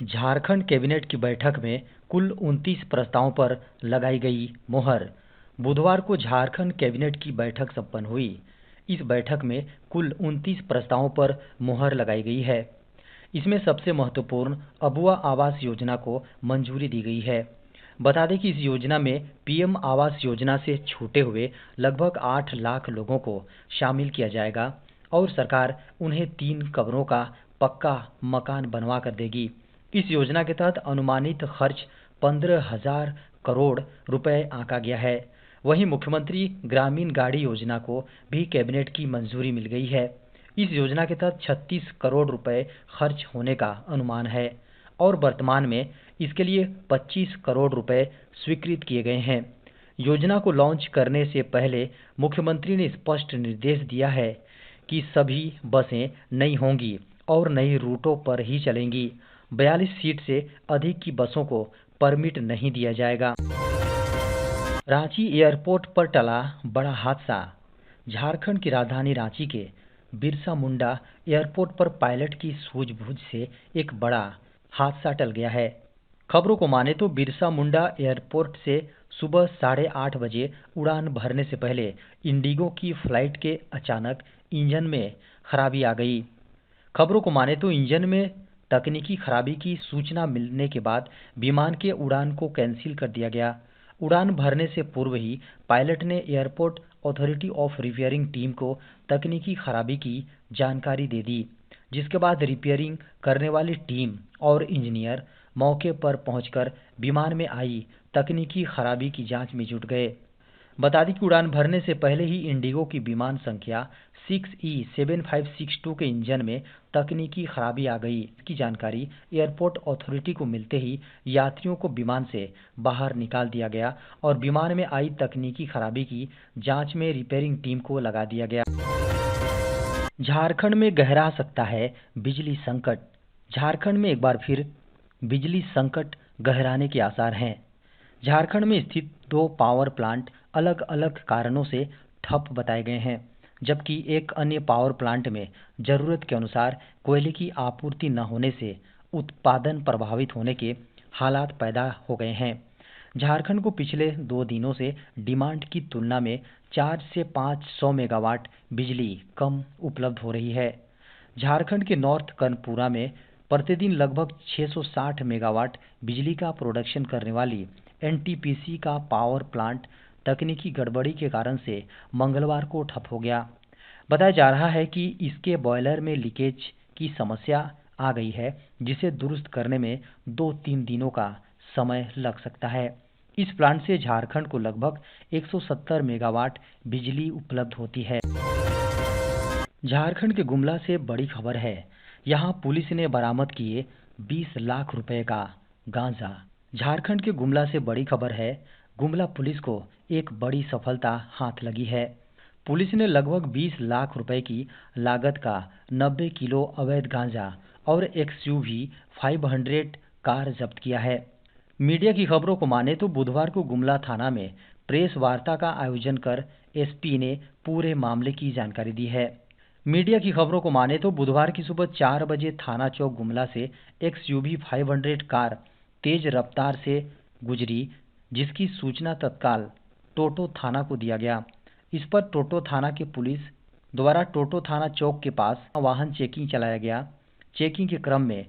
Jharkhand cabinet की बैठक में कुल 29 प्रस्तावों पर लगाई गई मुहर। बुधवार को झारखंड कैबिनेट की बैठक संपन्न हुई। इस बैठक में कुल 29 प्रस्तावों पर मुहर लगाई गई है। इसमें सबसे महत्वपूर्ण अबुआ आवास योजना को मंजूरी दी गई है। बता दें कि इस योजना में पीएम आवास योजना से छूटे हुए लगभग 8 लाख लोगों को शामिल किया जाएगा और सरकार उन्हें 3 कमरों का पक्का मकान बनवा कर देगी। इस योजना के तहत अनुमानित खर्च 15,000 करोड़ रुपए आंका गया है। वहीं मुख्यमंत्री ग्रामीण गाड़ी योजना को भी कैबिनेट की मंजूरी मिल गई है। इस योजना के तहत 36 करोड़ रुपए खर्च होने का अनुमान है और वर्तमान में इसके लिए 25 करोड़ रुपए स्वीकृत किए गए हैं। योजना को लॉन्च करने से पहले मुख्यमंत्री ने स्पष्ट निर्देश दिया है कि सभी बसें नई होंगी और नए रूटों पर ही चलेंगी। 42 सीट से अधिक की बसों को परमिट नहीं दिया जाएगा। रांची एयरपोर्ट पर टला बड़ा हादसा। झारखंड की राजधानी रांची के बिरसा मुंडा एयरपोर्ट पर पायलट की सूझबूझ से एक बड़ा हादसा टल गया है। खबरों को माने तो बिरसा मुंडा एयरपोर्ट से सुबह 8:30 बजे उड़ान भरने से पहले इंडिगो की फ्लाइट के अचानक इंजन में खराबी आ गई। खबरों को माने तो इंजन में तकनीकी खराबी की सूचना मिलने के बाद विमान के उड़ान को कैंसिल कर दिया गया। उड़ान भरने से पूर्व ही पायलट ने airport authority of repairing team को तकनीकी खराबी की जानकारी दे दी, जिसके बाद रिपेयरिंग करने वाली टीम और इंजीनियर मौके पर पहुंचकर विमान में आई तकनीकी खराबी की जांच में जुट गए। बता दें कि उड़ान भरने से पहले ही इंडिगो की विमान संख्या 6E7562 के इंजन में तकनीकी खराबी आ गई। इसकी जानकारी एयरपोर्ट अथॉरिटी को मिलते ही यात्रियों को विमान से बाहर निकाल दिया गया और विमान में आई तकनीकी खराबी की जांच में रिपेयरिंग टीम को लगा दिया गया। झारखंड में गहरा सकता है बिजली संकट। झारखंड में एक बार फिर बिजली संकट गहराने के आसार हैं। झारखंड में स्थित 2 पावर प्लांट अलग अलग कारणों से ठप बताए गए हैं, जबकि एक अन्य पावर प्लांट में जरूरत के अनुसार कोयले की आपूर्ति न होने से उत्पादन प्रभावित होने के हालात पैदा हो गए हैं। झारखंड को पिछले 2 दिनों से डिमांड की तुलना में 4 से 500 मेगावाट बिजली कम उपलब्ध हो रही है। झारखंड के नॉर्थ कर्णपुरा में प्रतिदिन लगभग 660 मेगावाट बिजली का प्रोडक्शन करने वाली एनटीपीसी का पावर प्लांट तकनीकी गड़बड़ी के कारण से मंगलवार को ठप हो गया। बताया जा रहा है कि इसके बॉयलर में लीकेज की समस्या आ गई है, जिसे दुरुस्त करने में 2-3 दिनों का समय लग सकता है। इस प्लांट से झारखंड को लगभग 170 मेगावाट बिजली उपलब्ध होती है। झारखंड के गुमला से बड़ी खबर है। यहां पुलिस ने बरामद किए 20 लाख रुपए का गांजा। झारखंड के गुमला से बड़ी खबर है। गुमला पुलिस को एक बड़ी सफलता हाथ लगी है। पुलिस ने लगभग 20 लाख रुपए की लागत का 90 किलो अवैध गांजा और एक्सयूवी 500 कार जब्त किया है। मीडिया की खबरों को माने तो बुधवार को गुमला थाना में प्रेस वार्ता का आयोजन कर एसपी ने पूरे मामले की जानकारी दी है। मीडिया की खबरों को माने तो बुधवार की सुबह 4 बजे थाना चौक गुमला से एक्सयूवी 500 कार तेज रफ्तार से गुजरी, जिसकी सूचना तत्काल टोटो थाना को दिया गया। इस पर टोटो थाना के पुलिस द्वारा टोटो थाना चौक के पास वाहन चेकिंग चलाया गया। चेकिंग के क्रम में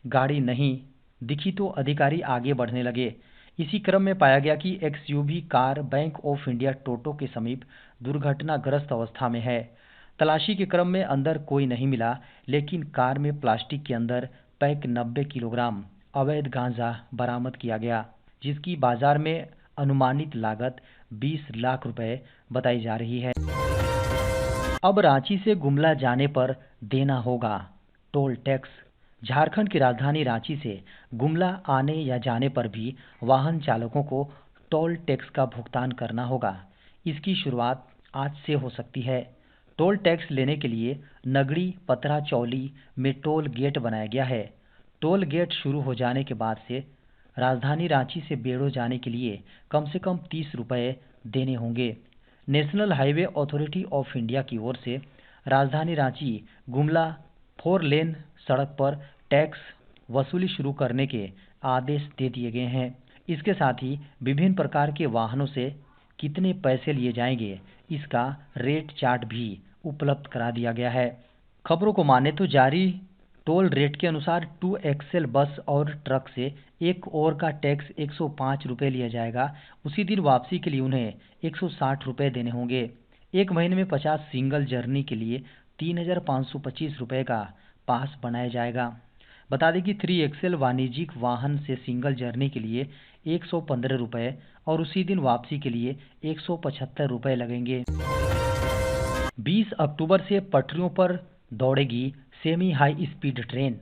गाड़ी नहीं दिखी तो अधिकारी आगे बढ़ने लगे। इसी क्रम में पाया गया कि XUV car bank of India टोटो के समीप दुर्घटनाग्रस्त अवस्था में है। तलाशी के क्रम में अंदर कोई नहीं मिला, लेकिन कार में प्लास्टिक के अंदर पैक 90 किलोग्राम अवैध गांजा बरामद किया गया, जिसकी बाजार में अनुमानित लागत 20 लाख रुपए बताई जा रही है। अब रांची से गुमला जाने पर देना होगा टोल टैक्स। झारखंड की राजधानी रांची से गुमला आने या जाने पर भी वाहन चालकों को टोल टैक्स का भुगतान करना होगा। इसकी शुरुआत आज से हो सकती है। टोल टैक्स लेने के लिए नगड़ी पतरा चौली में टोल गेट बनाया गया है। टोल गेट शुरू हो जाने के बाद से राजधानी रांची से बेड़ो जाने के लिए कम से कम 30 रुपये देने होंगे। National highway authority of India की ओर से राजधानी रांची गुमला 4 लेन सड़क पर टैक्स वसूली शुरू करने के आदेश दे दिए गए हैं। इसके साथ ही विभिन्न प्रकार के वाहनों से कितने पैसे लिए जाएंगे, इसका रेट चार्ट भी उपलब्ध करा दिया गया है। खबरों को माने तो जारी टोल रेट के अनुसार 2 एक्सेल बस और ट्रक से एक ओर का टैक्स 105 रुपये लिया जाएगा। उसी दिन वापसी के लिए उन्हें 160 रुपये देने होंगे। एक महीने में 50 सिंगल जर्नी के लिए 3,525 रुपये का पास बनाया जाएगा। बता दें कि 3 एक्सेल वाणिज्यिक वाहन से सिंगल जर्नी के लिए 115 रुपये और उसी दिन वापसी के लिए 175 रुपये लगेंगे। 20 अक्टूबर से पटरियों पर दौड़ेगी सेमी हाई स्पीड ट्रेन।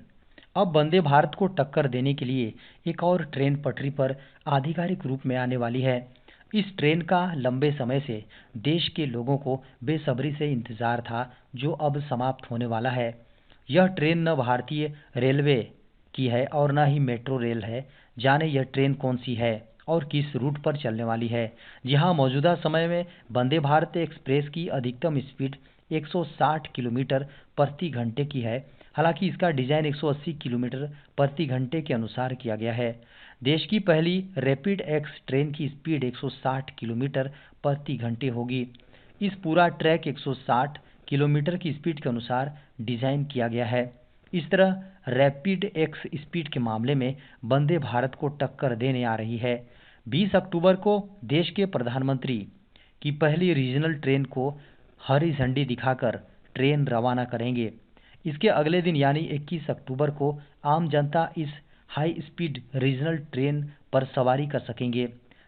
अब वंदे भारत को टक्कर देने के लिए एक और ट्रेन पटरी पर आधिकारिक रूप में आने वाली है। इस ट्रेन का लंबे समय से देश के लोगों को बेसब्री से इंतजार था, जो अब समाप्त होने वाला है। यह ट्रेन न भारतीय रेलवे की है और न ही मेट्रो रेल है। जाने यह ट्रेन कौन सी है और किस रूट पर चलने वाली है। जी हाँ, मौजूदा समय में वंदे भारत एक्सप्रेस की अधिकतम स्पीड 160 किलोमीटर प्रति घंटे की है। हालांकि इसका डिजाइन 180 किलोमीटर प्रति घंटे के अनुसार किया गया है। देश की पहली रैपिड एक्स ट्रेन की स्पीड 160 किलोमीटर प्रति घंटे होगी। इस पूरा ट्रैक 160 किलोमीटर की स्पीड के अनुसार डिजाइन किया गया है। इस तरह रैपिड एक्स स्पीड के मामले में वंदे भारत को टक्कर देने आ रही है। 20 अक्टूबर को देश के प्रधानमंत्री की पहली रीजनल ट्रेन को हरी झंडी दिखाकर ट्रेन रवाना करेंगे। इसके अगले दिन यानी 21 अक्टूबर को आम जनता इस हाई स्पीड रीजनल ट्रेन पर सवारी कर सकेंगे।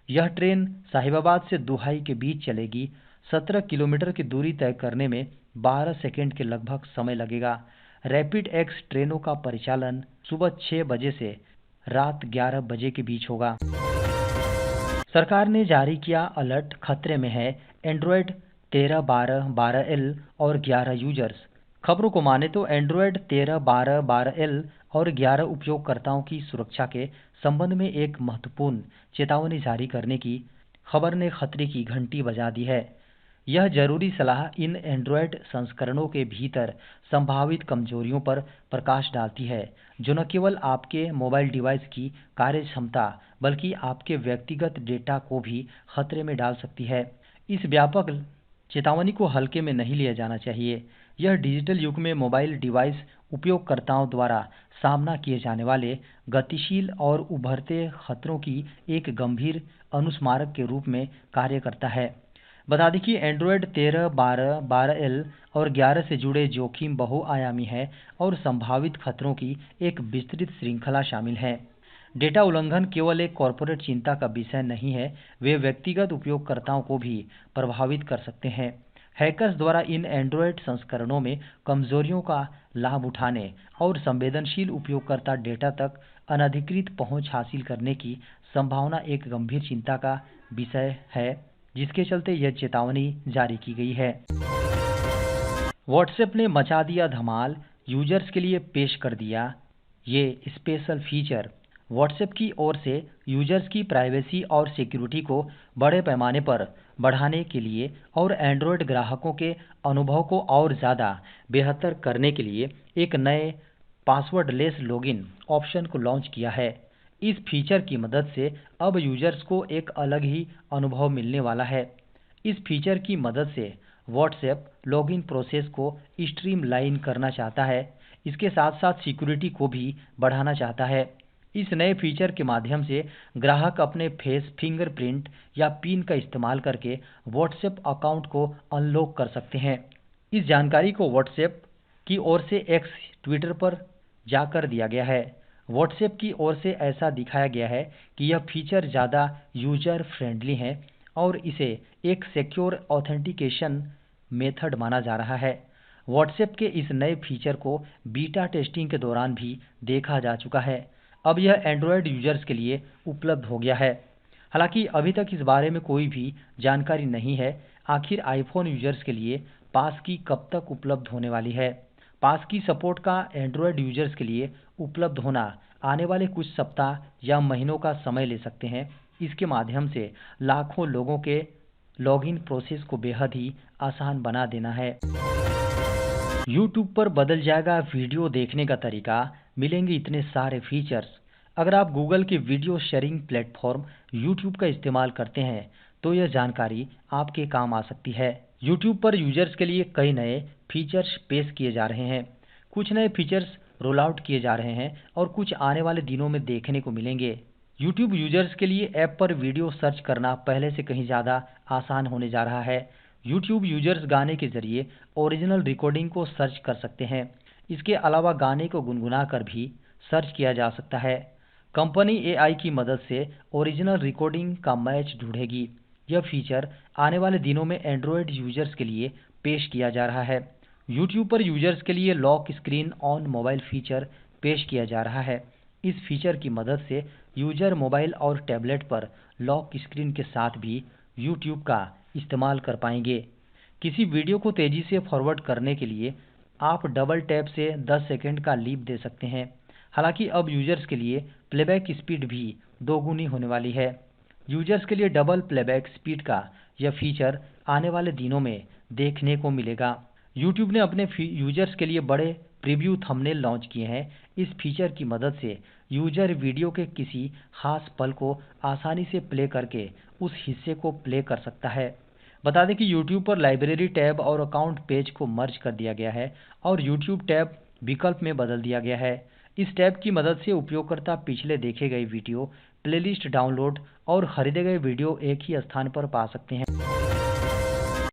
यह ट्रेन साहिबाबाद से दुहाई के बीच चलेगी। 17 किलोमीटर की दूरी तय करने में 12 सेकंड के लगभग समय लगेगा। रैपिड एक्स ट्रेनों का परिचालन सुबह 6 बजे से रात 11 बजे के बीच होगा। सरकार ने जारी किया अलर्ट, खतरे में है एंड्रॉयड 13, 12, 12L और 11 यूजर्स। खबरों को माने तो एंड्रॉयड 13, 12, 12L और 11 उपयोगकर्ताओं की सुरक्षा के संबंध में एक महत्वपूर्ण चेतावनी जारी करने की खबर ने खतरे की घंटी बजा दी है। यह जरूरी सलाह इन एंड्रॉयड संस्करणों के भीतर संभावित कमजोरियों पर प्रकाश डालती है, जो न केवल आपके मोबाइल डिवाइस की कार्य क्षमता बल्कि आपके व्यक्तिगत डेटा को भी खतरे में डाल सकती है। इस व्यापक चेतावनी को हल्के में नहीं लिया जाना चाहिए। यह डिजिटल युग में मोबाइल डिवाइस उपयोगकर्ताओं द्वारा सामना किए जाने वाले गतिशील और उभरते खतरों की एक गंभीर अनुस्मारक के रूप में कार्य करता है। बता दें कि एंड्रॉयड 13, 12, 12L और 11 से जुड़े जोखिम बहुआयामी है और संभावित खतरों की एक विस्तृत श्रृंखला शामिल है। डेटा उल्लंघन केवल एक कॉर्पोरेट चिंता का विषय नहीं है, वे व्यक्तिगत उपयोगकर्ताओं को भी प्रभावित कर सकते हैं। हैकर्स द्वारा इन एंड्रॉयड संस्करणों में कमजोरियों का लाभ उठाने और संवेदनशील उपयोगकर्ता डेटा तक अनधिकृत पहुंच हासिल करने की संभावना एक गंभीर चिंता का विषय है, जिसके चलते यह चेतावनी जारी की गई है। व्हाट्सएप ने मचा दिया धमाल, यूजर्स के लिए पेश कर दिया ये स्पेशल फीचर। व्हाट्सएप की ओर से यूजर्स की प्राइवेसी और सिक्योरिटी को बड़े पैमाने पर बढ़ाने के लिए और एंड्रॉयड ग्राहकों के अनुभव को और ज़्यादा बेहतर करने के लिए एक नए पासवर्डलेस लॉगिन ऑप्शन को लॉन्च किया है। इस फीचर की मदद से अब यूजर्स को एक अलग ही अनुभव मिलने वाला है। इस फीचर की मदद से व्हाट्सएप लॉगिन प्रोसेस को स्ट्रीमलाइन करना चाहता है। इसके साथ साथ सिक्योरिटी को भी बढ़ाना चाहता है। इस नए फीचर के माध्यम से ग्राहक अपने फेस, फिंगरप्रिंट या पिन का इस्तेमाल करके व्हाट्सएप अकाउंट को अनलॉक कर सकते हैं। इस जानकारी को व्हाट्सएप की ओर से एक्स ट्विटर पर जाकर दिया गया है। व्हाट्सएप की ओर से ऐसा दिखाया गया है कि यह फीचर ज़्यादा यूजर फ्रेंडली है और इसे एक सिक्योर ऑथेंटिकेशन मेथड माना जा रहा है। व्हाट्सएप के इस नए फीचर को बीटा टेस्टिंग के दौरान भी देखा जा चुका है। अब यह एंड्रॉयड यूजर्स के लिए उपलब्ध हो गया है। हालांकि अभी तक इस बारे में कोई भी जानकारी नहीं है आखिर आईफोन यूजर्स के लिए पास की कब तक उपलब्ध होने वाली है। पास की सपोर्ट का एंड्रॉयड यूजर्स के लिए उपलब्ध होना आने वाले कुछ सप्ताह या महीनों का समय ले सकते हैं। इसके माध्यम से लाखों लोगों के लॉगिन प्रोसेस को बेहद ही आसान बना देना है। यूट्यूब पर बदल जाएगा वीडियो देखने का तरीका, मिलेंगे इतने सारे फीचर्स। अगर आप गूगल के वीडियो शेयरिंग प्लेटफॉर्म यूट्यूब का इस्तेमाल करते हैं तो यह जानकारी आपके काम आ सकती है। यूट्यूब पर यूजर्स के लिए कई नए फीचर्स पेश किए जा रहे हैं। कुछ नए फीचर्स रोल आउट किए जा रहे हैं और कुछ आने वाले दिनों में देखने को मिलेंगे। यूट्यूब यूजर्स के लिए ऐप पर वीडियो सर्च करना पहले से कहीं ज़्यादा आसान होने जा रहा है। यूट्यूब यूजर्स गाने के जरिए ओरिजिनल रिकॉर्डिंग को सर्च कर सकते हैं। इसके अलावा गाने को गुनगुना कर भी सर्च किया जा सकता है। कंपनी एआई की मदद से ओरिजिनल रिकॉर्डिंग का मैच ढूंढेगी। यह फीचर आने वाले दिनों में एंड्रॉयड यूजर्स के लिए पेश किया जा रहा है। यूट्यूब पर यूजर्स के लिए lock screen on mobile feature पेश किया जा रहा है। इस फीचर की मदद से यूजर मोबाइल और टैबलेट पर लॉक स्क्रीन के साथ भी यूट्यूब का इस्तेमाल कर पाएंगे। किसी वीडियो को तेजी से फॉरवर्ड करने के लिए आप डबल टैप से 10 सेकंड का लीप दे सकते हैं। हालांकि अब यूजर्स के लिए प्लेबैक स्पीड भी दोगुनी होने वाली है। यूजर्स के लिए डबल प्लेबैक स्पीड का यह फीचर आने वाले दिनों में देखने को मिलेगा। यूट्यूब ने अपने यूजर्स के लिए बड़े प्रीव्यू थंबनेल लॉन्च किए हैं। इस फीचर की मदद से यूजर वीडियो के किसी खास पल को आसानी से प्ले करके उस हिस्से को प्ले कर सकता है। बता दें कि यूट्यूब पर लाइब्रेरी टैब और अकाउंट पेज को मर्ज कर दिया गया है और यूट्यूब टैब विकल्प में बदल दिया गया है। इस टैब की मदद से उपयोगकर्ता पिछले देखे गए वीडियो, प्लेलिस्ट डाउनलोड और खरीदे गए वीडियो एक ही स्थान पर पा सकते हैं।